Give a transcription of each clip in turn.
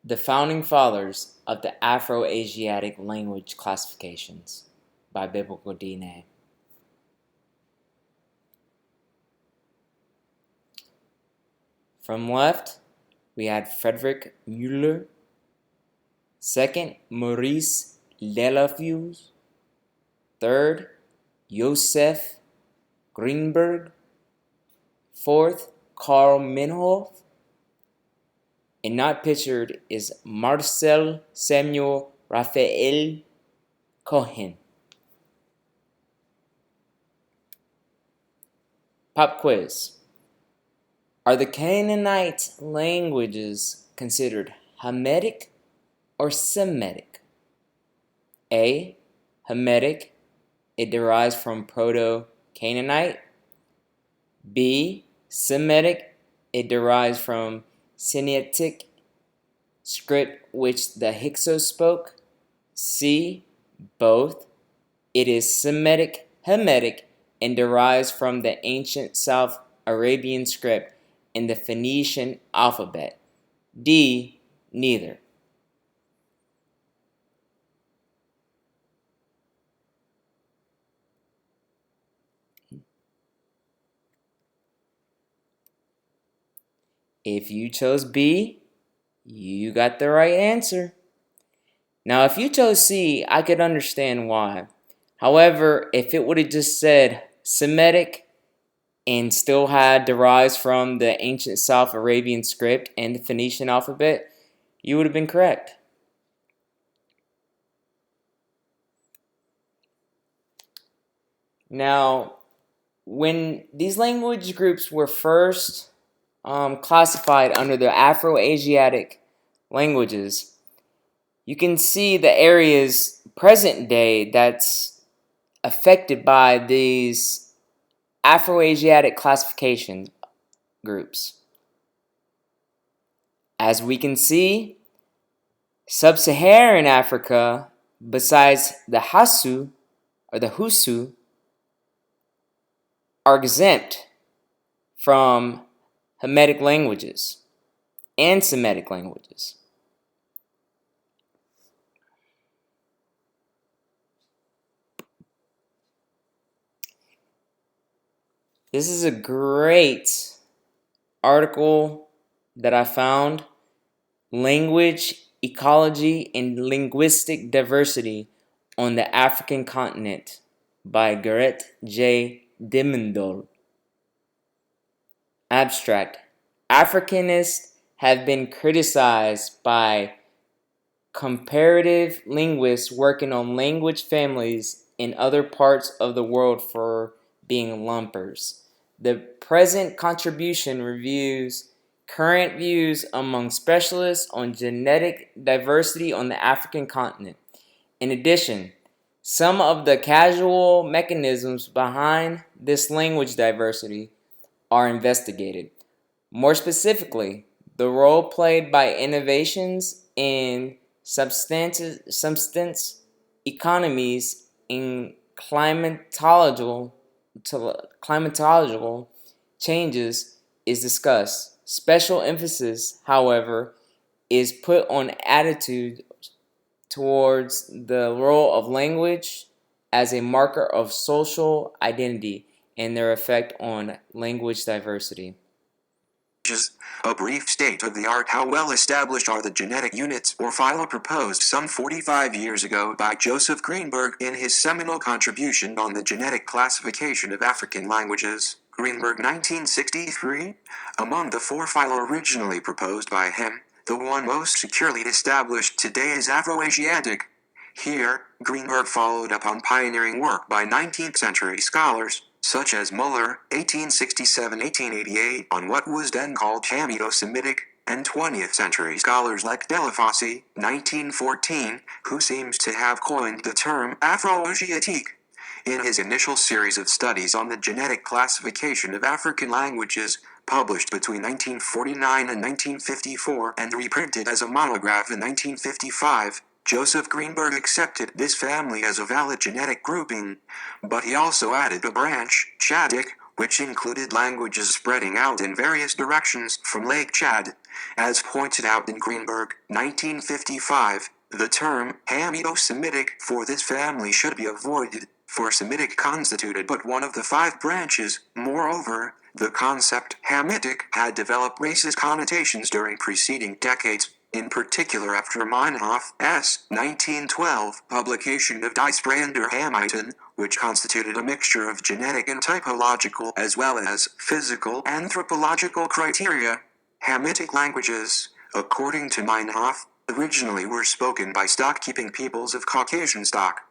The Founding Fathers of the Afro-Asiatic Language Classifications by Biblical DNA. From left, we had Frederick Müller. Second, Maurice Delafosse. Third, Joseph Greenberg. Fourth, Carl Minhoff. And not pictured is Marcel Samuel Raphael Cohen. Pop quiz. Are the Canaanite languages considered Hamitic or Semitic? A. Hamitic. It derives from Proto-Canaanite. B. Semitic. It derives from Sinaitic script which the Hyksos spoke. C. Both. It is Semitic Hamitic and derives from the ancient South Arabian script and the Phoenician alphabet. D. Neither. If you chose B, you got the right answer. Now, if you chose C, I could understand why. However, if it would have just said Semitic and still had derives from the ancient South Arabian script and the Phoenician alphabet, you would have been correct. Now, when these language groups were first classified under the Afro-Asiatic languages, you can see the areas present day that's affected by these Afro-Asiatic classification groups. As we can see, sub-Saharan Africa, besides the Hasu or the Husu, are exempt from Hamitic languages and Semitic languages. This is a great article that I found, Language, Ecology, and Linguistic Diversity on the African Continent by Garrett J. Dimondol. Abstract. Africanists have been criticized by comparative linguists working on language families in other parts of the world for being lumpers. The present contribution reviews current views among specialists on genetic diversity on the African continent. In addition, some of the causal mechanisms behind this language diversity are investigated. More specifically, the role played by innovations in substance economies in climatological changes is discussed. Special emphasis, however, is put on attitude towards the role of language as a marker of social identity and their effect on language diversity. A brief state-of-the-art how well established are the genetic units or phyla proposed some 45 years ago by Joseph Greenberg in his seminal contribution on the genetic classification of African languages, Greenberg 1963. Among the four phyla originally proposed by him, the one most securely established today is Afro-Asiatic. Here, Greenberg followed up on pioneering work by 19th century scholars, such as Muller, 1867-1888, on what was then called Hamido-Semitic, and 20th century scholars like Delafosse, 1914, who seems to have coined the term Afro-Asiatique. In his initial series of studies on the genetic classification of African languages, published between 1949 and 1954 and reprinted as a monograph in 1955, Joseph Greenberg accepted this family as a valid genetic grouping, but he also added a branch, Chadic, which included languages spreading out in various directions from Lake Chad. As pointed out in Greenberg, 1955, the term Hamito-Semitic for this family should be avoided, for Semitic constituted but one of the 5 branches. Moreover, the concept Hamitic had developed racist connotations during preceding decades, in particular after Meinhof's 1912 publication of Die Sprander Hamiten, which constituted a mixture of genetic and typological as well as physical anthropological criteria. Hamitic languages, according to Meinhof, originally were spoken by stock-keeping peoples of Caucasian stock.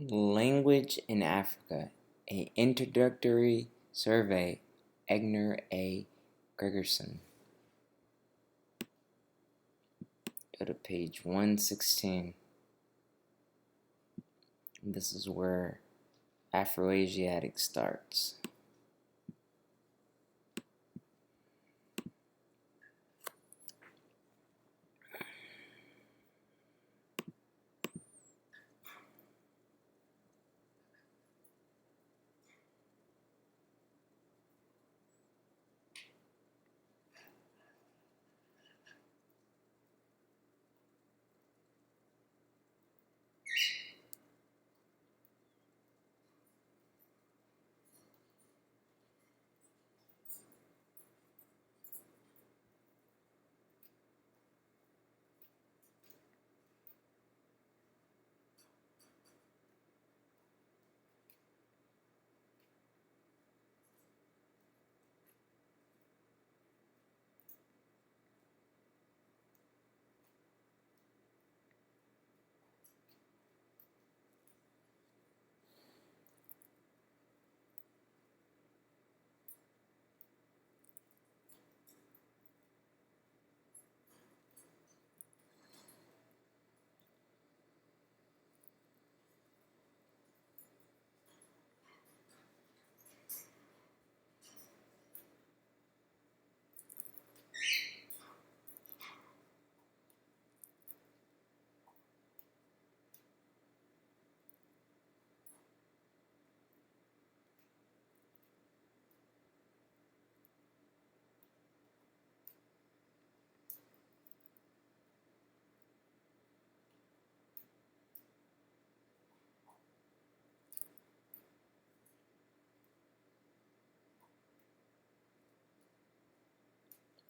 Language in Africa, an introductory survey, Egner A. Gregerson. Go to page 116. This is where Afroasiatic starts.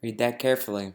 Read that carefully.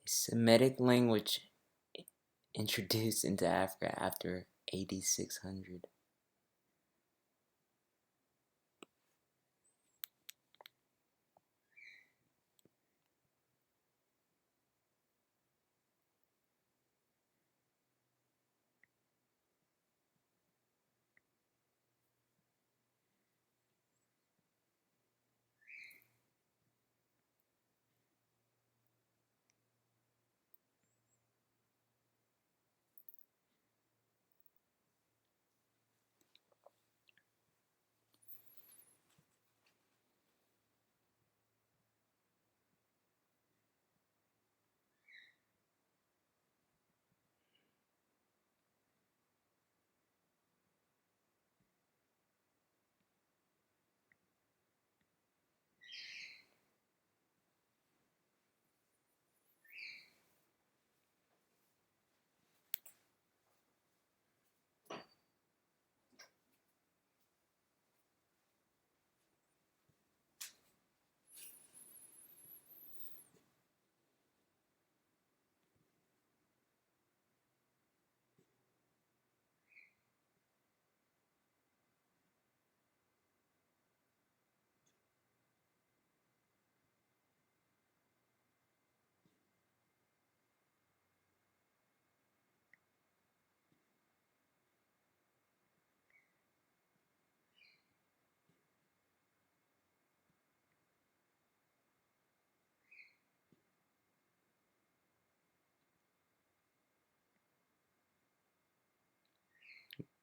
A Semitic language introduced into Africa after AD 600.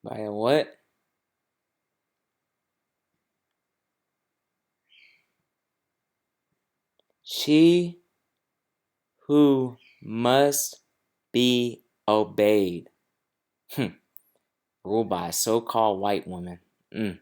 By a what? She who must be obeyed. Ruled by a so-called white woman. Mm.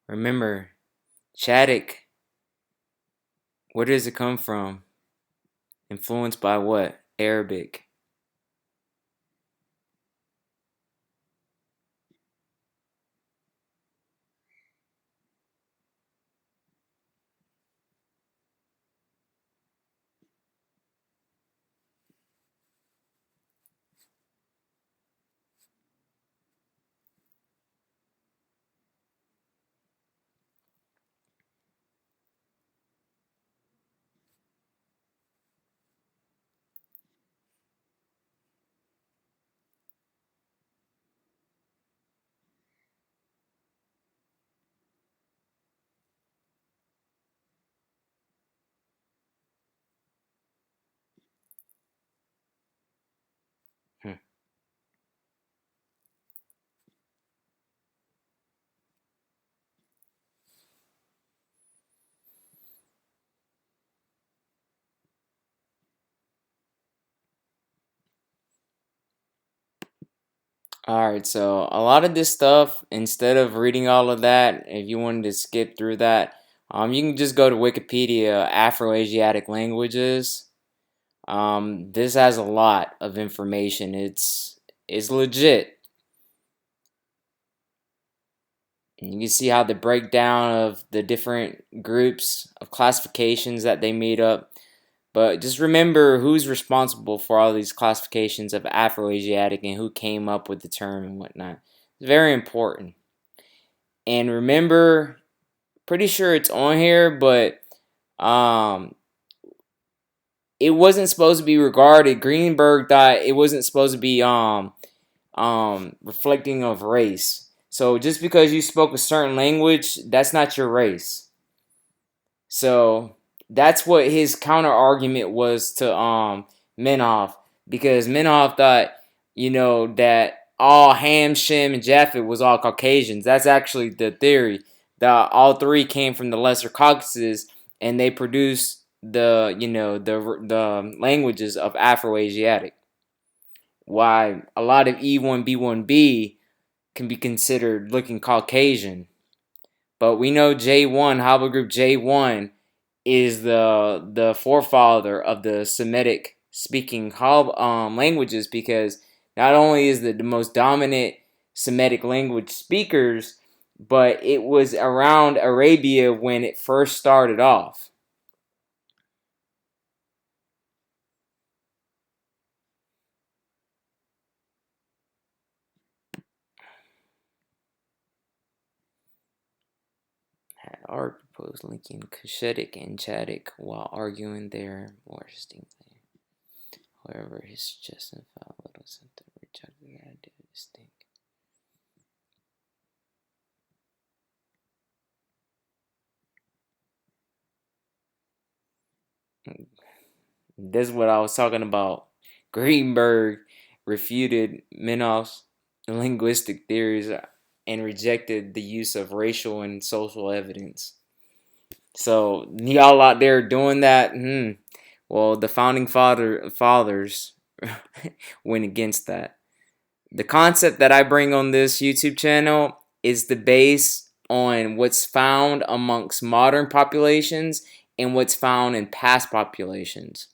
Remember, Chadic, where does it come from? Influenced by what? Arabic. Hmm. Alright, so a lot of this stuff, instead of reading all of that, if you wanted to skip through that, you can just go to Wikipedia, Afro-Asiatic languages. This has a lot of information. It's legit. And you can see how the breakdown of the different groups of classifications that they made up. But just remember who's responsible for all these classifications of Afro-Asiatic and who came up with the term and whatnot. It's very important. And remember, pretty sure it's on here, but um, it wasn't supposed to be regarded. Greenberg thought it wasn't supposed to be reflecting of race. So just because you spoke a certain language, that's not your race. So that's what his counter argument was to Menoff, because Menoff thought, that all Ham, Shem, and Japhet was all Caucasians. That's actually the theory. That all three came from the Lesser Caucasus, and they produced the languages of Afro-Asiatic. why a lot of E1B1B can be considered looking Caucasian. But we know J1, haplogroup J1, is the forefather of the Semitic speaking languages, because not only is it the most dominant Semitic language speakers, but it was around Arabia when it first started off. Had art proposed linking Cushitic and Chadic while arguing their more distinctly. However, his suggestion found little symptom rejected the idea of distinct. This is what I was talking about. Greenberg refuted Menoff's linguistic theories and rejected the use of racial and social evidence. So y'all out there doing that, well, the founding fathers went against that. The concept that I bring on this YouTube channel is the base on what's found amongst modern populations and what's found in past populations.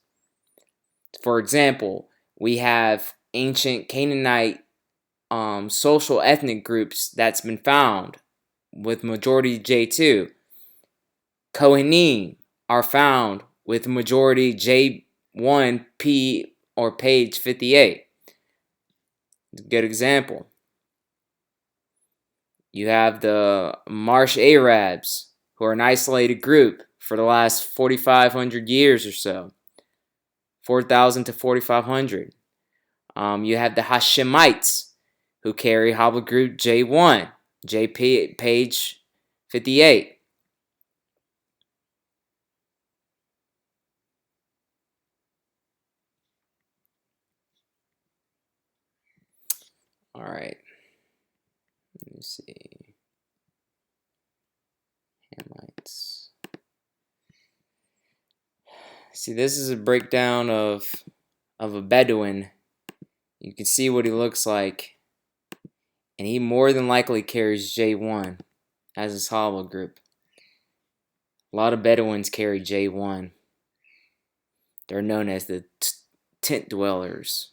For example, we have ancient Canaanite social ethnic groups that's been found with majority J2. Kohanim are found with majority J1P or page 58. It's a good example. You have the Marsh Arabs, who are an isolated group for the last 4,500 years or so. 4,000 to 4,500. You have the Hashemites, who carry haplogroup J1, JP page 58. All right. Let me see. Hamites. See, this is a breakdown of a Bedouin. You can see what he looks like, and he more than likely carries J1 as his haplogroup. A lot of Bedouins carry J1. They're known as the tent dwellers.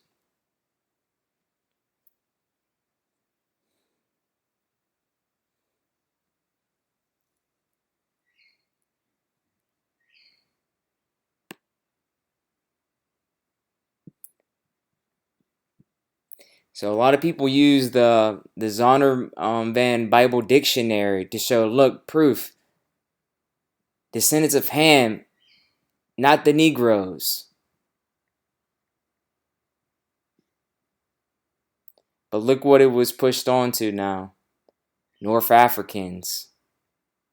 So a lot of people use the Zondervan Bible Dictionary to show, look, proof. Descendants of Ham, not the Negroes. But look what it was pushed onto now. North Africans.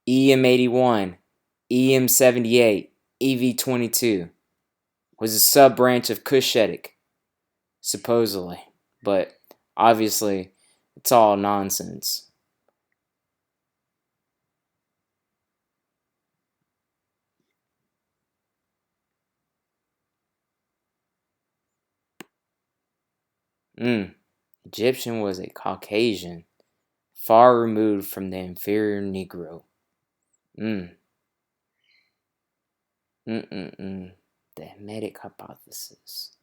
EM81, EM78, EV22 was a sub-branch of Cushitic, supposedly. But obviously, it's all nonsense. Egyptian was a Caucasian, far removed from the inferior Negro. The Hermetic hypothesis.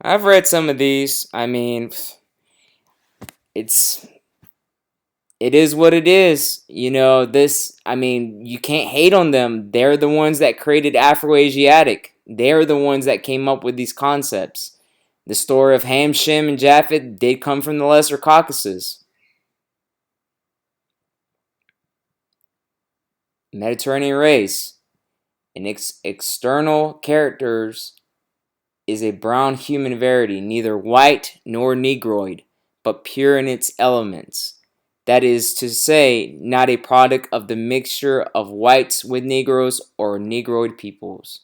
I've read some of these. I mean, it is what it is. You know, you can't hate on them. They're the ones that created Afroasiatic. They're the ones that came up with these concepts. The story of Ham, Shem, and Japheth did come from the Lesser Caucasus. Mediterranean race. In external characters is a brown human variety, neither white nor negroid, but pure in its elements. That is to say, not a product of the mixture of whites with Negroes or Negroid peoples.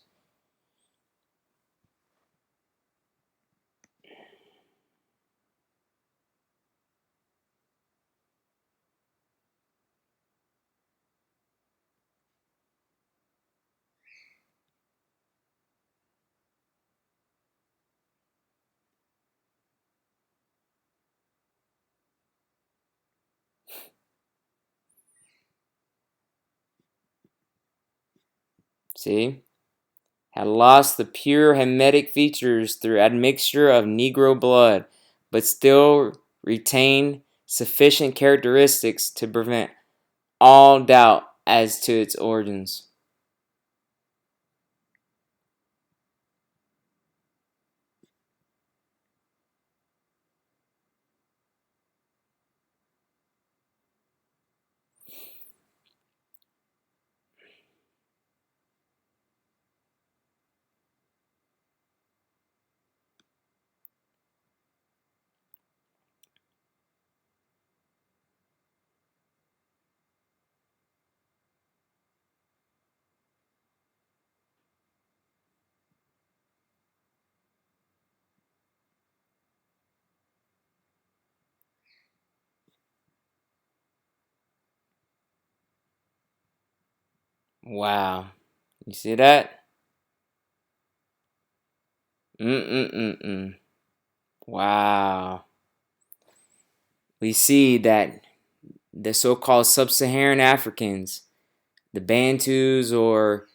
See? Had lost the pure Hamitic features through admixture of Negro blood, but still retained sufficient characteristics to prevent all doubt as to its origins. Wow. You see that? Mm-mm-mm-mm. Wow. We see that the so-called sub-Saharan Africans, the Bantus or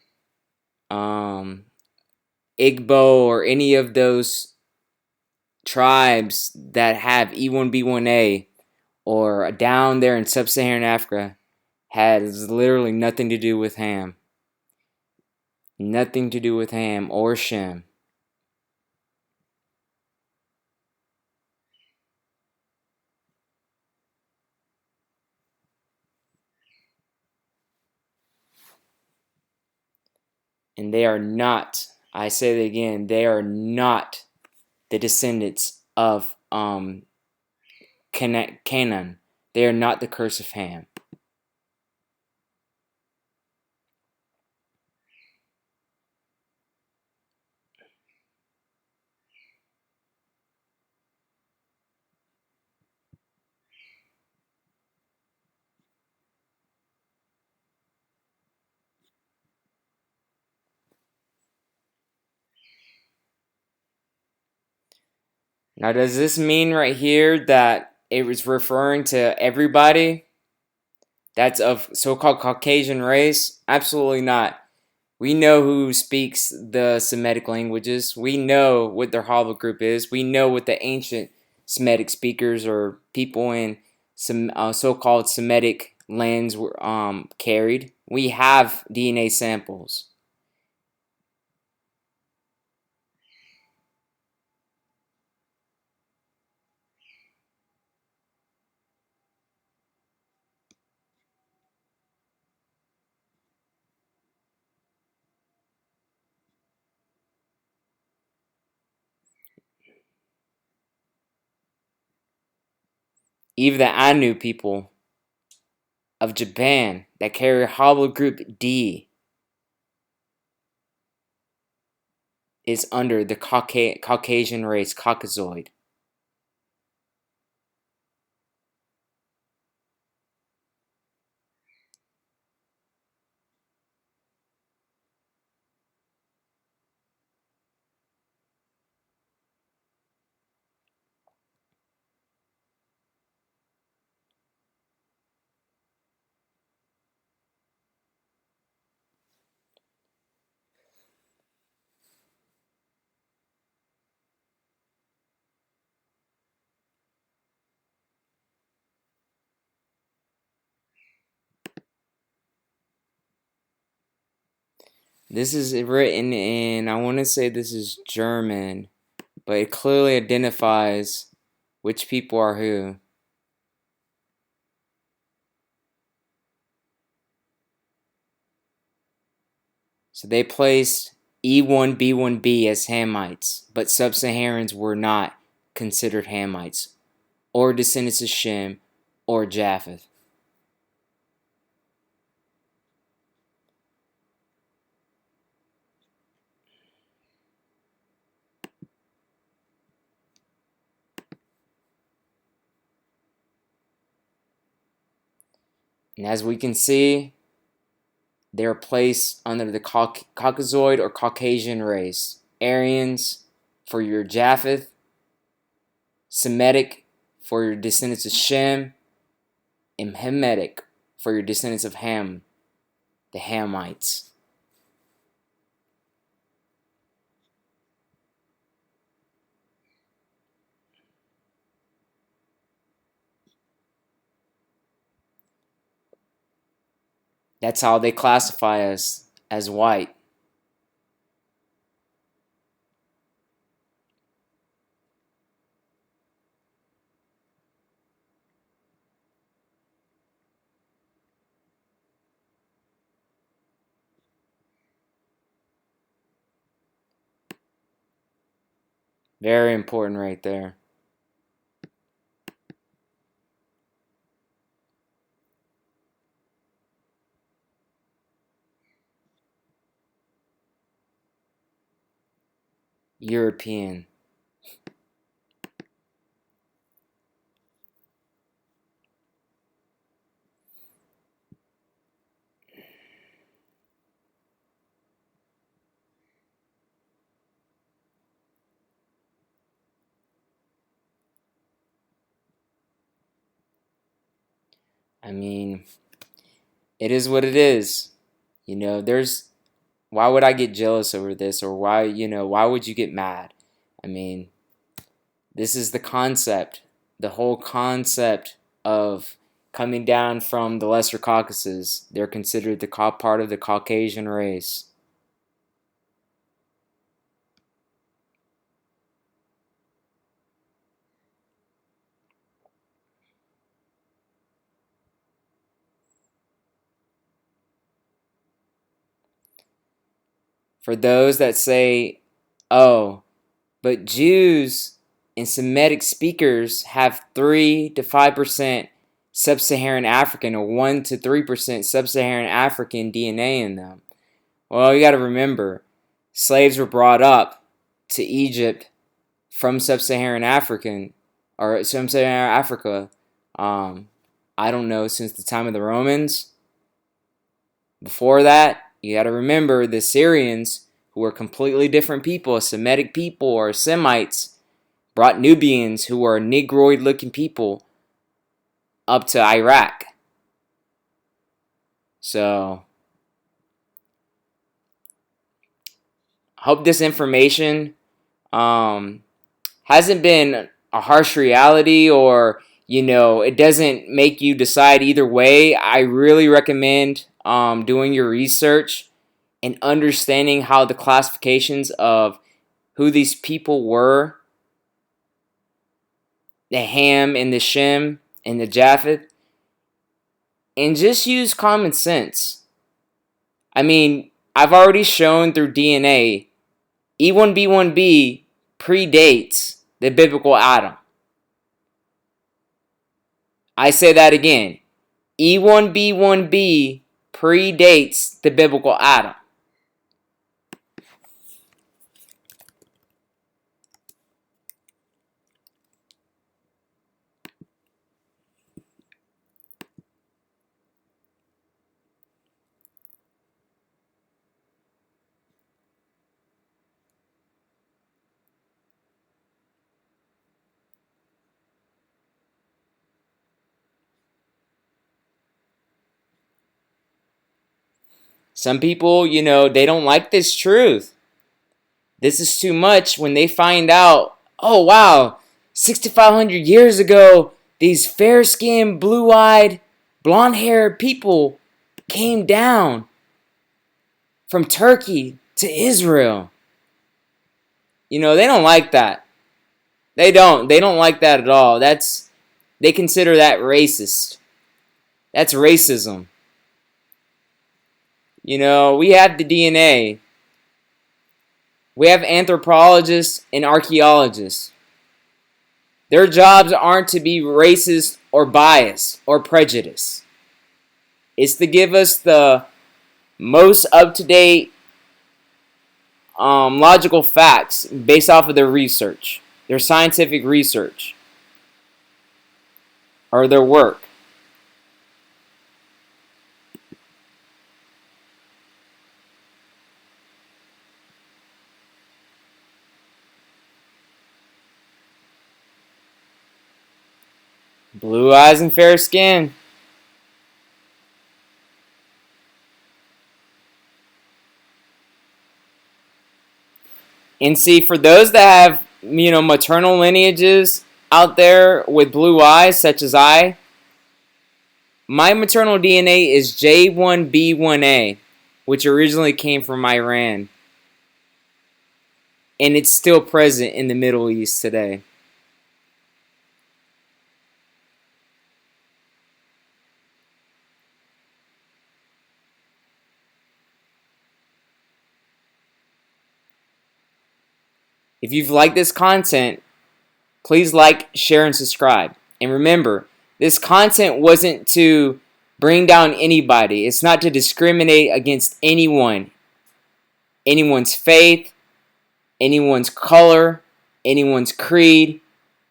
Igbo or any of those tribes that have E1B1A or down there in sub-Saharan Africa has literally nothing to do with Ham. Nothing to do with Ham or Shem. And they are not, I say it again, they are not the descendants of Canaan. They are not the curse of Ham. Now, does this mean right here that it was referring to everybody that's of so-called Caucasian race? Absolutely not. We know who speaks the Semitic languages. We know what their haplogroup is. We know what the ancient Semitic speakers or people in some so-called Semitic lands were carried. We have DNA samples. Even the Ainu people of Japan that carry haplogroup D is under the Caucasian race, Caucasoid. This is written in, I want to say this is German, but it clearly identifies which people are who. So they placed E1B1B as Hamites, but sub-Saharans were not considered Hamites, or descendants of Shem, or Japheth. And as we can see, they are placed under the Caucasoid or Caucasian race. Aryans for your Japheth, Semitic for your descendants of Shem, and Hamitic for your descendants of Ham, the Hamites. That's how they classify us as white. Very important right there. European. I mean, it is what it is. There's why would I get jealous over this, or why would you get mad? I mean, this is the concept, the whole concept of coming down from the Lesser Caucasus. They're considered the part of the Caucasian race. For those that say, oh, but Jews and Semitic speakers have 3 to 5% sub-Saharan African, or 1 to 3% sub-Saharan African DNA in them. Well, you got to remember, slaves were brought up to Egypt from sub-Saharan African, or sub-Saharan Africa, I don't know, since the time of the Romans. Before that, you got to remember the Syrians, who were completely different people, Semitic people or Semites, brought Nubians, who were Negroid-looking people, up to Iraq. So, hope this information hasn't been a harsh reality, or it doesn't make you decide either way. I really recommend doing your research and understanding how the classifications of who these people were, the Ham and the Shem and the Japheth, and just use common sense. I mean, I've already shown through DNA, E1B1B predates the biblical Adam. I say that again. E1B1B predates the biblical Adam. Some people, they don't like this truth. This is too much when they find out, oh wow, 6,500 years ago, these fair-skinned, blue-eyed, blonde-haired people came down from Turkey to Israel. They don't like that. They don't like that at all. They consider that racist. That's racism. We have the DNA. We have anthropologists and archaeologists. Their jobs aren't to be racist or biased or prejudiced. It's to give us the most up-to-date logical facts based off of their research, their scientific research, or their work. Blue eyes and fair skin. And see, for those that have, maternal lineages out there with blue eyes, such as I, My maternal DNA is J1B1A, which originally came from Iran, and it's still present in the Middle East today. If you've liked this content, please like, share, and subscribe. And remember, this content wasn't to bring down anybody. It's not to discriminate against anyone, anyone's faith, anyone's color, anyone's creed,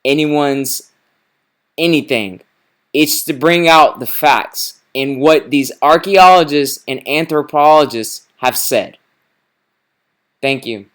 anyone's anything. It's to bring out the facts and what these archaeologists and anthropologists have said. Thank you.